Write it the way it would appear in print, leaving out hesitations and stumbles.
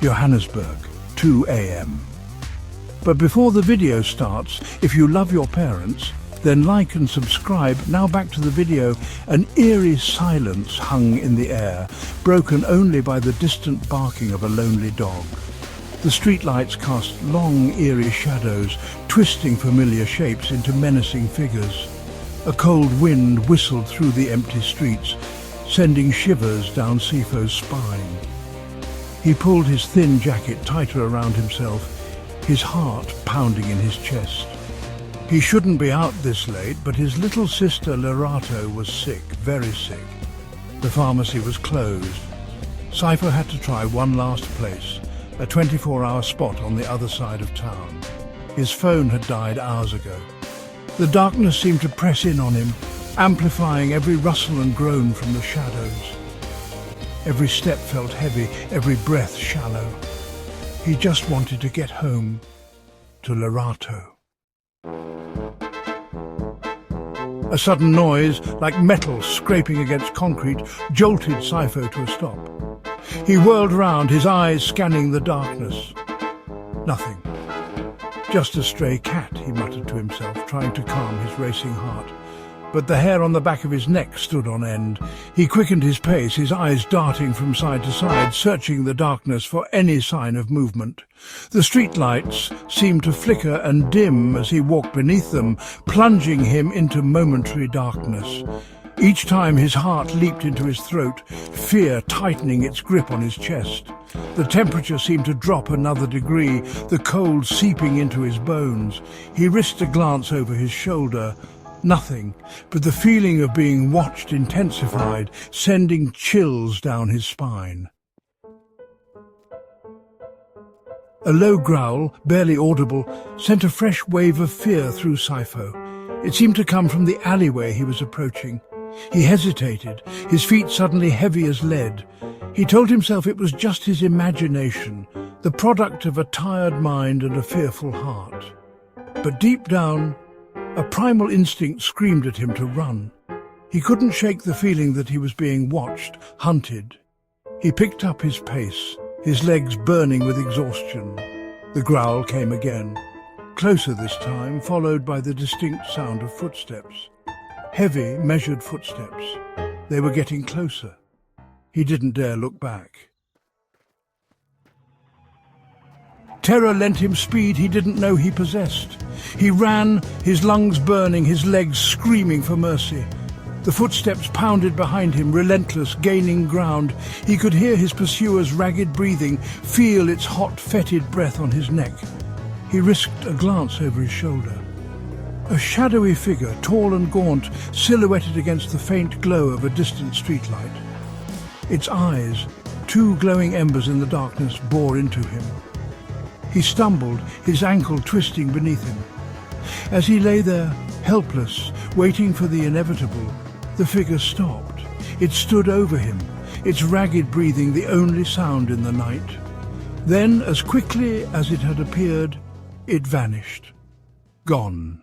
Johannesburg, 2 a.m. But before the video starts, if you love your parents, then like and subscribe. Now back to the video. An eerie silence hung in the air, broken only by the distant barking of a lonely dog. The streetlights cast long, eerie shadows, twisting familiar shapes into menacing figures. A cold wind whistled through the empty streets, sending shivers down Sifo's spine. He pulled his thin jacket tighter around himself, his heart pounding in his chest. He shouldn't be out this late, but his little sister Lerato was sick, very sick. The pharmacy was closed. Sifo had to try one last place, a 24-hour spot on the other side of town. His phone had died hours ago. The darkness seemed to press in on him, amplifying every rustle and groan from the shadows. Every step felt heavy, every breath shallow. He just wanted to get home to Lerato. A sudden noise, like metal scraping against concrete, jolted Sifo to a stop. He whirled round, his eyes scanning the darkness. Nothing. Just a stray cat, he muttered to himself, trying to calm his racing heart. But the hair on the back of his neck stood on end. He quickened his pace, his eyes darting from side to side, searching the darkness for any sign of movement. The streetlights seemed to flicker and dim as he walked beneath them, plunging him into momentary darkness. Each time his heart leaped into his throat, fear tightening its grip on his chest. The temperature seemed to drop another degree, the cold seeping into his bones. He risked a glance over his shoulder. Nothing, but the feeling of being watched intensified, sending chills down his spine. A low growl, barely audible, sent a fresh wave of fear through Sifo. It seemed to come from the alleyway he was approaching. He hesitated, his feet suddenly heavy as lead. He told himself it was just his imagination, the product of a tired mind and a fearful heart. But deep down, a primal instinct screamed at him to run. He couldn't shake the feeling that he was being watched, hunted. He picked up his pace, his legs burning with exhaustion. The growl came again, closer this time, followed by the distinct sound of footsteps. Heavy, measured footsteps. They were getting closer. He didn't dare look back. Terror lent him speed he didn't know he possessed. He ran, his lungs burning, his legs screaming for mercy. The footsteps pounded behind him, relentless, gaining ground. He could hear his pursuer's ragged breathing, feel its hot, fetid breath on his neck. He risked a glance over his shoulder. A shadowy figure, tall and gaunt, silhouetted against the faint glow of a distant streetlight. Its eyes, two glowing embers in the darkness, bore into him. He stumbled, his ankle twisting beneath him. As he lay there, helpless, waiting for the inevitable, the figure stopped. It stood over him, its ragged breathing the only sound in the night. Then, as quickly as it had appeared, it vanished. Gone.